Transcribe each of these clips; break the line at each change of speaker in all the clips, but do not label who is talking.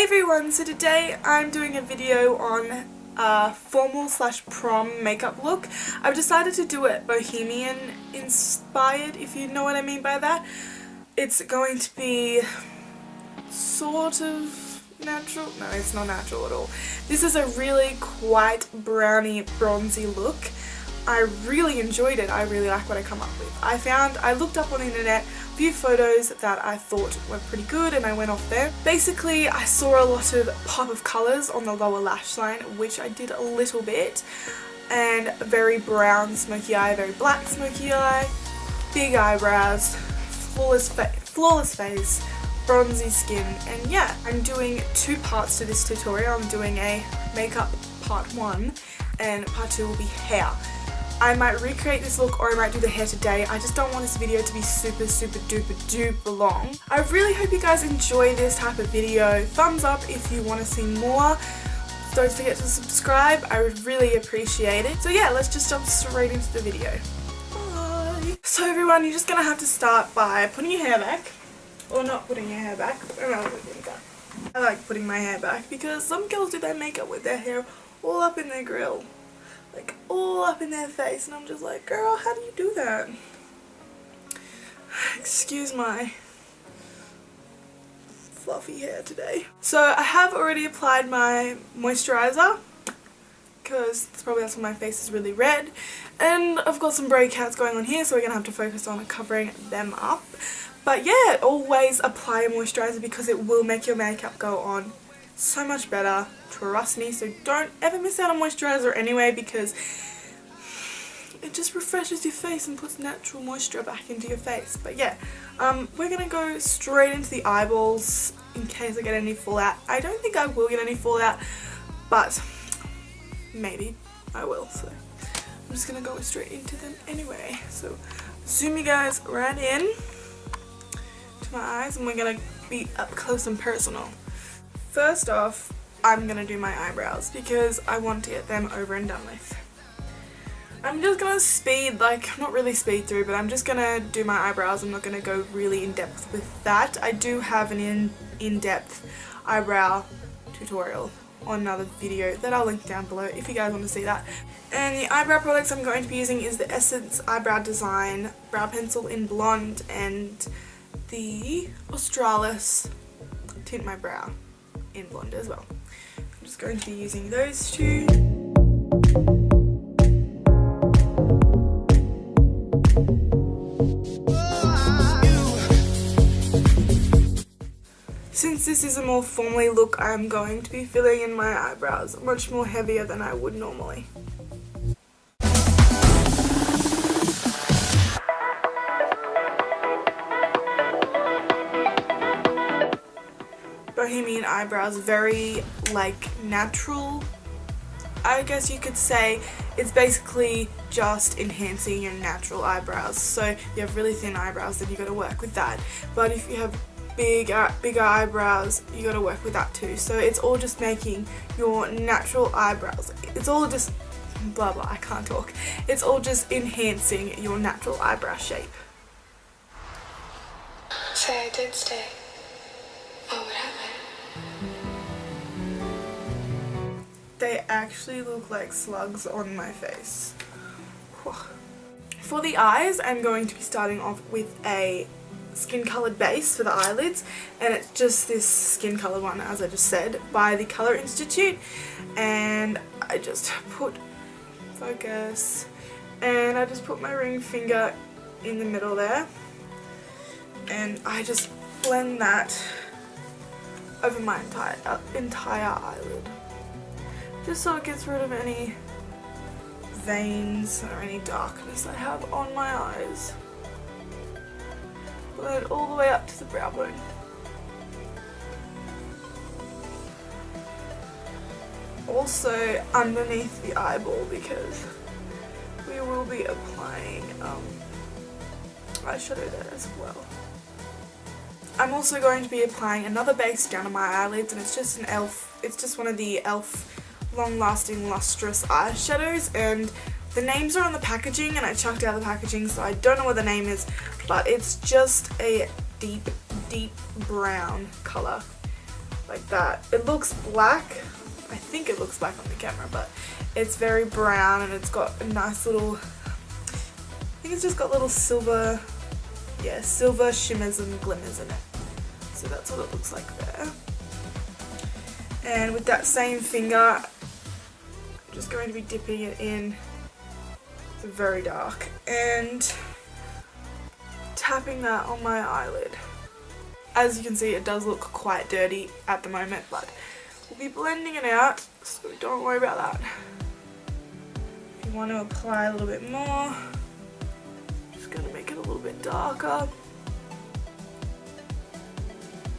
Hey everyone, so today I'm doing a video on formal / prom makeup look. I've decided to do it Bohemian inspired, if you know what I mean by that. It's going to be sort of natural. No, it's not natural at all. This is a really quite browny, bronzy look. I really enjoyed it. I really like what I come up with. I looked up on the internet a few photos that I thought were pretty good and I went off there. Basically, I saw a lot of pop of colours on the lower lash line, which I did a little bit, and very brown smoky eye, very black smoky eye, big eyebrows, flawless face, bronzy skin, and yeah, I'm doing two parts to this tutorial. I'm doing a makeup part 1 and part 2 will be hair. I might recreate this look or I might do the hair today. I just don't want this video to be super duper long. I really hope you guys enjoy this type of video. Thumbs up if you want to see more. Don't forget to subscribe. I would really appreciate it. So yeah, let's just jump straight into the video. Bye. So everyone, you're just going to have to start by putting your hair back. Or not putting your hair back. I like putting my hair back because some girls do their makeup with their hair all up in their grill. Like all up in their face, and I'm just like, girl, how do you do that? Excuse my fluffy hair today. So I have already applied my moisturizer because that's when my face is really red, and I've got some breakouts going on here, so we're gonna have to focus on covering them up. But yeah, always apply a moisturizer because it will make your makeup go on so much better, trust me. So don't ever miss out on moisturizer anyway, because it just refreshes your face and puts natural moisture back into your face. But yeah, we're gonna go straight into the eyeballs in case I get any fallout. I don't think I will get any fallout, but maybe I will, so I'm just gonna go straight into them anyway. So zoom you guys right in to my eyes, and we're gonna be up close and personal. First off, I'm going to do my eyebrows because I want to get them over and done with. I'm just going to not really speed through, but I'm just going to do my eyebrows. I'm not going to go really in depth with that. I do have an in-depth eyebrow tutorial on another video that I'll link down below if you guys want to see that. And the eyebrow products I'm going to be using is the Essence Eyebrow Design Brow Pencil in Blonde and the Australis Tint My Brow in Blonde as well. I'm just going to be using those two. Since this is a more formally look, I'm going to be filling in my eyebrows much more heavier than I would normally. Bohemian eyebrows, very like natural, I guess you could say. It's basically just enhancing your natural eyebrows. So you have really thin eyebrows, then you got to work with that. But if you have bigger eyebrows, you got to work with that too. So it's all just making your natural eyebrows. It's all just blah blah. I can't talk. It's all just enhancing your natural eyebrow shape.
Say I did stay. Oh, what happened?
They actually look like slugs on my face. For the eyes, I'm going to be starting off with a skin coloured base for the eyelids, and it's just this skin coloured one, as I just said, by the Colour Institute. And I just put focus, and I just put my ring finger in the middle there, and I just blend that over my entire eyelid, just so it gets rid of any veins or any darkness I have on my eyes. Blend all the way up to the brow bone. Also underneath the eyeball, because we will be applying eyeshadow there as well. I'm also going to be applying another base down on my eyelids, and it's just one of the e.l.f. long lasting lustrous eyeshadows, and the names are on the packaging and I chucked out the packaging, so I don't know what the name is, but it's just a deep brown colour. like that. It looks black. I think it looks black on the camera, but it's very brown and it's got a nice little, I think it's just got little silver, yeah, silver shimmers and glimmers in it. So that's what it looks like there. And with that same finger, I'm just going to be dipping it in. It's very dark. And tapping that on my eyelid. As you can see, it does look quite dirty at the moment, but we'll be blending it out, so don't worry about that. If you want to apply a little bit more, just going to make it a little bit darker.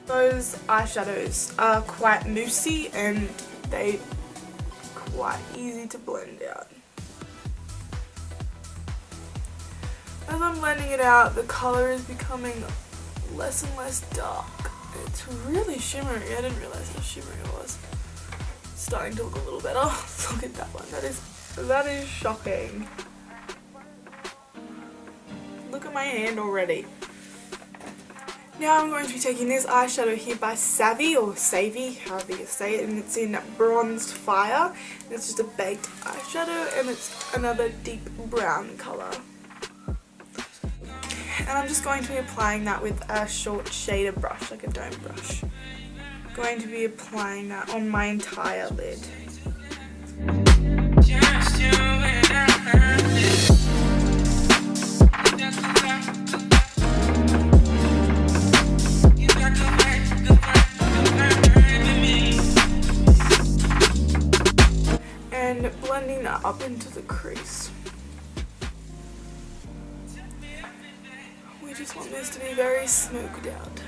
Those eyeshadows are quite moussey and they're quite easy to blend out. As I'm blending it out, the colour is becoming less and less dark. It's really shimmery. I didn't realise how shimmery it was. It's starting to look a little better. Look at that one. That is shocking. Look at my hand already. Now I'm going to be taking this eyeshadow here by Savvy, or Savvy, however you say it, and it's in Bronzed Fire. And it's just a baked eyeshadow and it's another deep brown colour. And I'm just going to be applying that with a short shader brush, like a dome brush. I'm going to be applying that on my entire lid. And blending that up into the crease. We just want this to be very smoked out.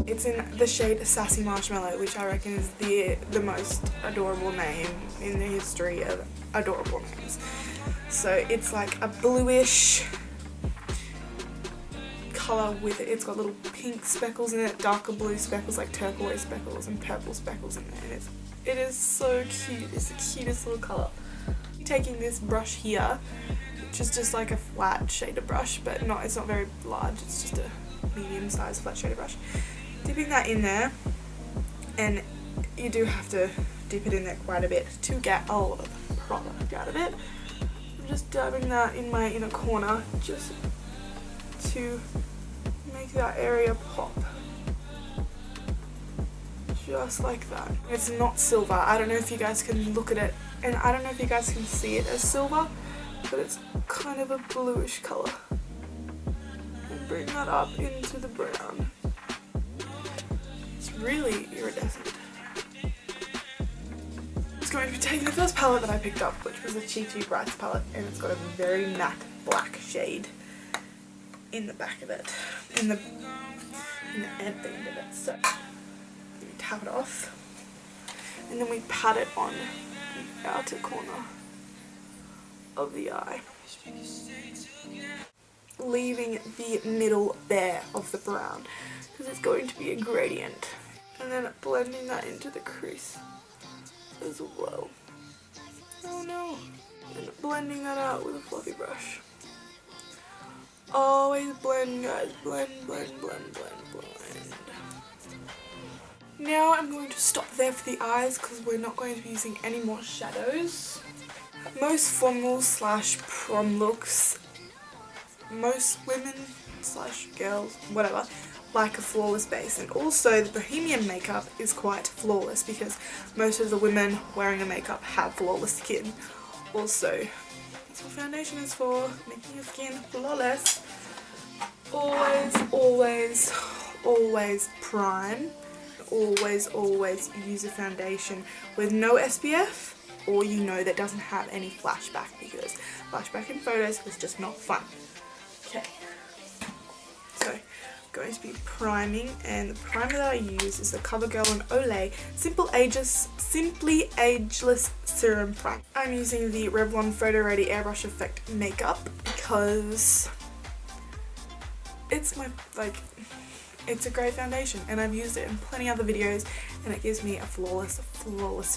It's in the shade Sassy Marshmallow, which I reckon is the most adorable name in the history of adorable names. So it's like a bluish colour with it. It's got little pink speckles in it, darker blue speckles, like turquoise speckles and purple speckles in there, and it is so cute. It's the cutest little colour. Taking this brush here, which is just like a flat shader brush, but it's not very large, it's just a medium sized flat shader brush. Dipping that in there, and you do have to dip it in there quite a bit to get a lot of product out of it. I'm just dabbing that in my inner corner just to make that area pop. Just like that. It's not silver. I don't know if you guys can look at it, and I don't know if you guys can see it as silver, but it's kind of a bluish colour. And bring that up into the brown. It's really iridescent. I'm just going to be taking the first palette that I picked up, which was a Chi Chi Brights palette, and it's got a very matte black shade in the back of it, in the end of it. So we tap it off, and then we pat it on the outer corner of the eye, leaving the middle bare of the brown because it's going to be a gradient, and then blending that into the crease as well. Oh no! And blending that out with a fluffy brush. Always blend, guys. Blend, blend, blend, blend, blend. Now I'm going to stop there for the eyes because we're not going to be using any more shadows. Most formal / prom looks, most women / girls, whatever, like a flawless base, and also the Bohemian makeup is quite flawless because most of the women wearing the makeup have flawless skin. Also, that's what foundation is for, making your skin flawless. Always, always, always prime. Always use a foundation with no SPF, or that doesn't have any flashback, because flashback in photos is just not fun. Okay, so I'm going to be priming, and the primer that I use is the CoverGirl and Olay Simply Ageless Serum Primer. I'm using the Revlon Photo Ready Airbrush Effect makeup because it's it's a great foundation, and I've used it in plenty other videos, and it gives me a flawless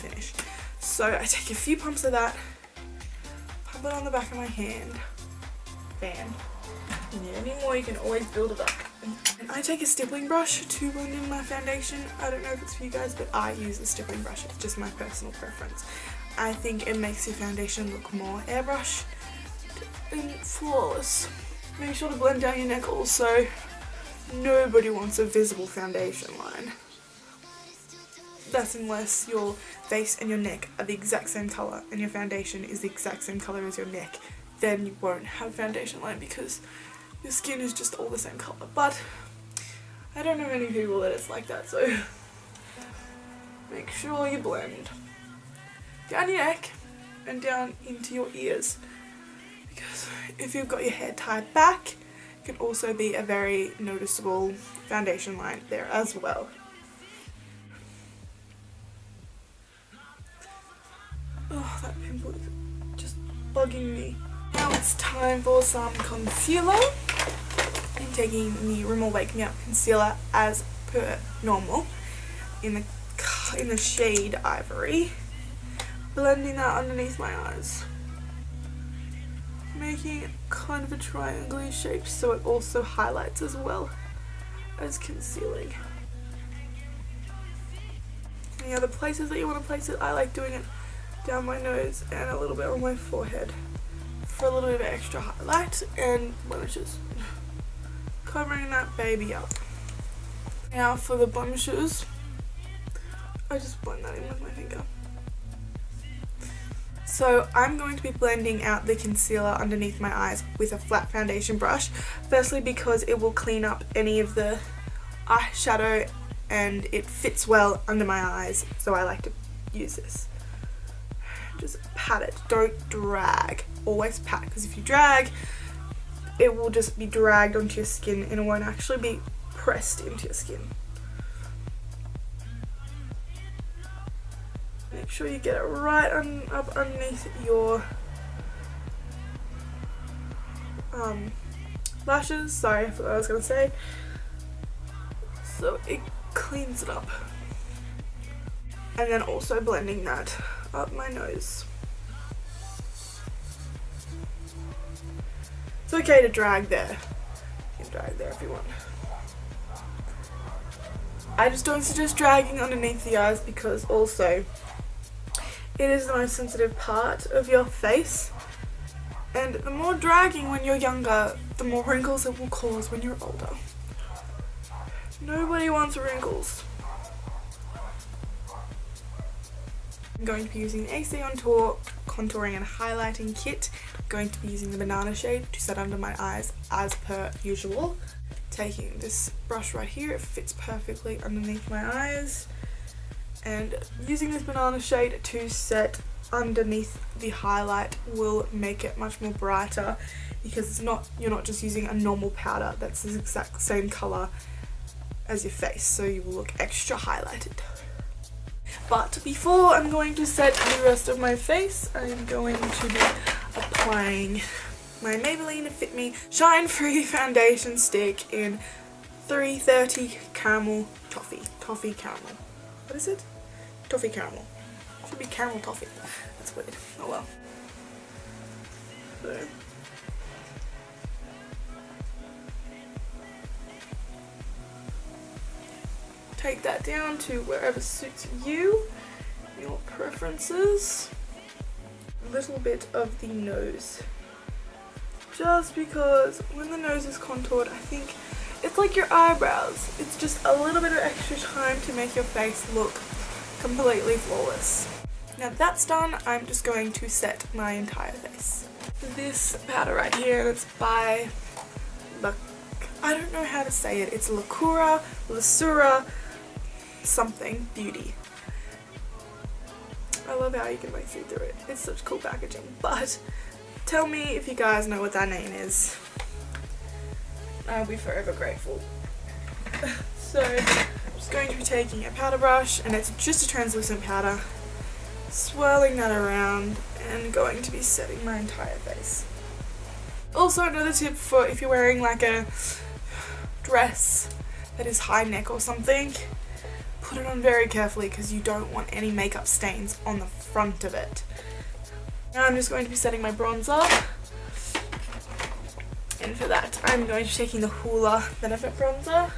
finish. So I take a few pumps of that, pump it on the back of my hand, fan. You need any more, you can always build it up. And I take a stippling brush to blend in my foundation. I don't know if it's for you guys, but I use a stippling brush. It's just my personal preference. I think it makes your foundation look more airbrush and flawless. Make sure to blend down your neck also. Nobody wants a visible foundation line. That's unless your face and your neck are the exact same colour and your foundation is the exact same colour as your neck. Then you won't have foundation line because your skin is just all the same colour. But I don't know many people that it's like that, so make sure you blend down your neck and down into your ears, because if you've got your hair tied back, it can also be a very noticeable foundation line there as well. Oh, that pimple is just bugging me. Now it's time for some concealer. I'm taking the Rimmel Wake Me Up concealer as per normal in the shade Ivory. Blending that underneath my eyes. Making kind of a triangular shape so it also highlights as well as concealing. Any other places that you want to place it, I like doing it down my nose and a little bit on my forehead for a little bit of extra highlight and blemishes. Covering that baby up. Now for the blemishes, I just blend that in with my finger. So I'm going to be blending out the concealer underneath my eyes with a flat foundation brush. Firstly because it will clean up any of the eyeshadow and it fits well under my eyes, so I like to use this. Just pat it, don't drag. Always pat, because if you drag, it will just be dragged onto your skin and it won't actually be pressed into your skin. Make sure you get it right up underneath your lashes. Sorry, I forgot what I was going to say. So it cleans it up. And then also blending that up my nose. It's okay to drag there. You can drag there if you want. I just don't suggest dragging underneath the eyes because also it is the most sensitive part of your face, and the more dragging when you're younger, the more wrinkles it will cause when you're older. Nobody wants wrinkles. I'm going to be using the AC on Tour contouring and highlighting kit. I'm going to be using the banana shade to set under my eyes as per usual. Taking this brush right here, it fits perfectly underneath my eyes. And using this banana shade to set underneath the highlight will make it much more brighter, because you're not just using a normal powder that's the exact same colour as your face, so you will look extra highlighted. But before I'm going to set the rest of my face, I'm going to be applying my Maybelline Fit Me Shine Free Foundation Stick in 330 Caramel Toffee Caramel. What is it? Toffee Caramel. Should be Caramel Toffee. That's weird. Oh well. So. Take that down to wherever suits you, your preferences. A little bit of the nose. Just because when the nose is contoured, I think it's like your eyebrows. It's just a little bit of extra time to make your face look completely flawless. Now that's done, I'm just going to set my entire face. This powder right here, it's by I don't know how to say it. It's Lasura something beauty. I love how you can like see through it. It's such cool packaging. But tell me if you guys know what that name is. I'll be forever grateful. So I'm just going to be taking a powder brush, and it's just a translucent powder, swirling that around and going to be setting my entire face. Also, another tip for if you're wearing like a dress that is high neck or something, put it on very carefully because you don't want any makeup stains on the front of it. Now I'm just going to be setting my bronzer. And for that, I'm going to be taking the Hoola Benefit Bronzer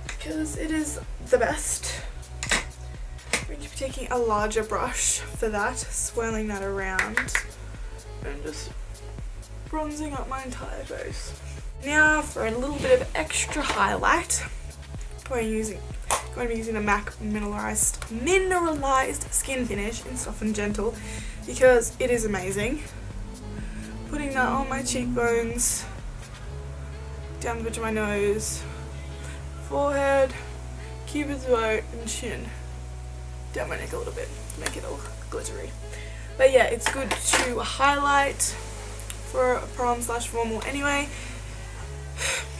because it is the best. I'm going to be taking a larger brush for that, swirling that around and just bronzing up my entire face. Now for a little bit of extra highlight, I'm going to be using the MAC mineralized skin finish in Soft and Gentle because it is amazing. Putting that on my cheekbones, down the bridge of my nose, forehead, cupid's bow, and chin. Down my neck a little bit to make it all glittery. But yeah, it's good to highlight for a prom/formal anyway,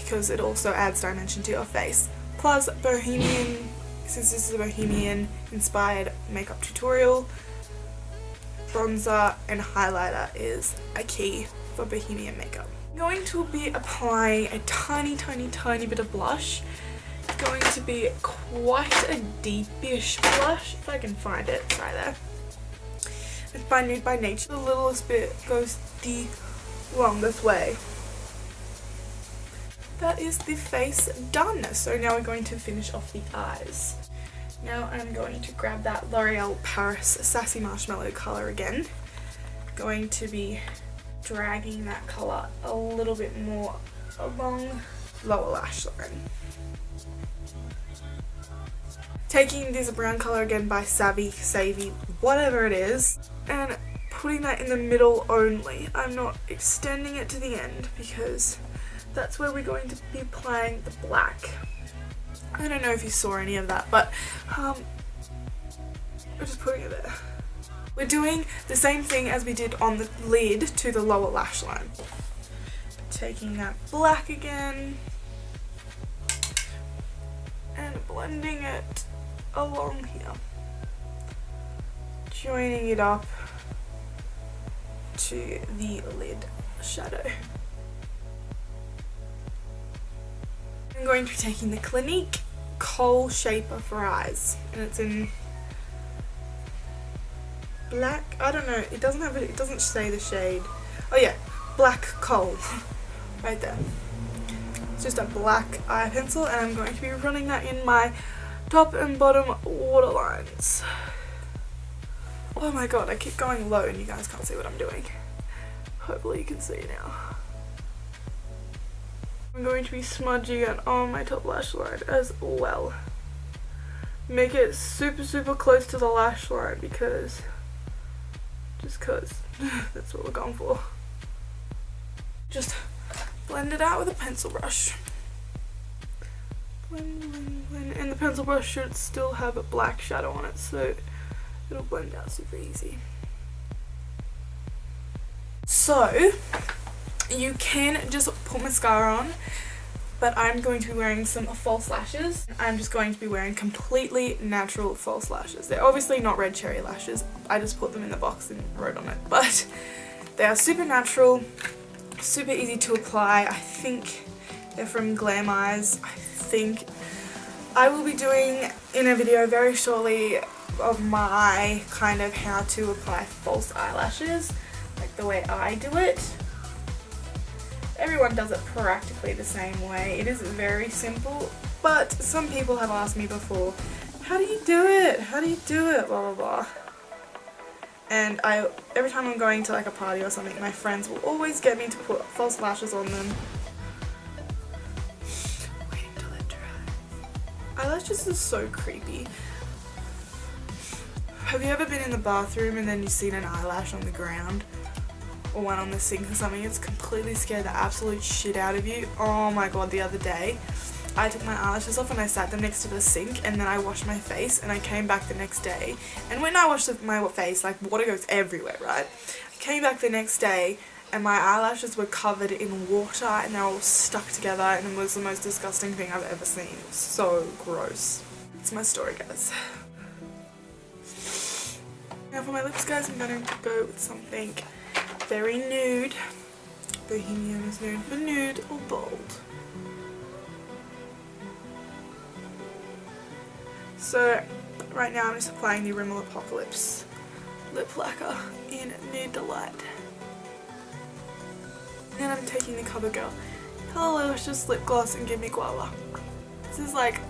because it also adds dimension to your face. Plus Bohemian, since this is a Bohemian inspired makeup tutorial, bronzer and highlighter is a key for Bohemian makeup. I'm going to be applying a tiny bit of blush. It's going to be quite a deepish blush, if I can find it. It's right there. It's by Nude by Nature. The littlest bit goes the longest way. That is the face done. So now we're going to finish off the eyes. Now I'm going to grab that L'Oreal Paris Sassy Marshmallow colour again. Going to be dragging that colour a little bit more along lower lash line. Taking this brown colour again by Savvy, whatever it is, and putting that in the middle only. I'm not extending it to the end because that's where we're going to be applying the black. I don't know if you saw any of that, but we're just putting it there. We're doing the same thing as we did on the lid to the lower lash line. Taking that black again and blending it along here. Joining it up to the lid shadow. I'm going to be taking the Clinique Kohl Shaper for eyes, and it's in black. I don't know, it doesn't have it doesn't say the shade. Oh yeah, black coal. Right there. It's just a black eye pencil, and I'm going to be running that in my top and bottom waterlines. Oh my god, I keep going low and you guys can't see what I'm doing. Hopefully you can see now. I'm going to be smudging it on my top lash line as well. Make it super close to the lash line because that's what we're going for. Just blend it out with a pencil brush. Blend. And the pencil brush should still have a black shadow on it, so it'll blend out super easy. So you can just put mascara on, but I'm going to be wearing some false lashes. I'm just going to be wearing completely natural false lashes. They're obviously not red cherry lashes. I just put them in the box and wrote on it, but they are super natural, super easy to apply. I think they're from Glam Eyes. I will be doing in a video very shortly of my kind of how to apply false eyelashes, like the way I do it. Everyone does it practically the same way. It is very simple, but some people have asked me before, how do you do it? How do you do it? Blah blah blah. And every time I'm going to like a party or something, my friends will always get me to put false lashes on them. Waiting till it dries. Eyelashes are so creepy. Have you ever been in the bathroom and then you've seen an eyelash on the ground? Or one on the sink or something? It's completely scared the absolute shit out of you. Oh my god, the other day I took my eyelashes off and I sat them next to the sink, and then I washed my face, and I came back the next day, and when I washed my face, like, water goes everywhere, right? I came back the next day and my eyelashes were covered in water and they're all stuck together, and it was the most disgusting thing I've ever seen. It was so gross. It's my story, guys. Now for my lips, guys, I'm going to go with something very nude. Bohemian is known for nude or bold. So right now I'm just applying the Rimmel Apocalypse lip lacquer in Nude Delight. And then I'm taking the CoverGirl Hello Luscious Lip Gloss and Give Me Guava. This is like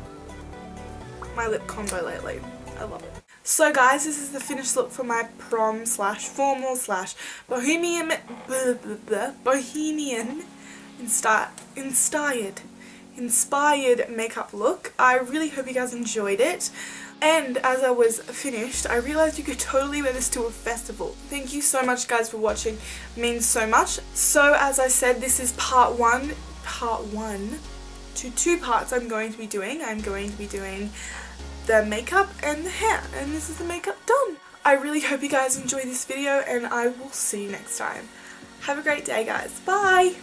my lip combo lately. I love it. So guys, this is the finished look for my prom slash formal slash bohemian inspired makeup look. I really hope you guys enjoyed it. And as I was finished, I realized you could totally wear this to a festival. Thank you so much guys for watching. It means so much. So as I said, this is part one to 2 parts I'm going to be doing. I'm going to be doing the makeup and the hair, and this is the makeup done. I really hope you guys enjoy this video, and I will see you next time. Have a great day guys. Bye!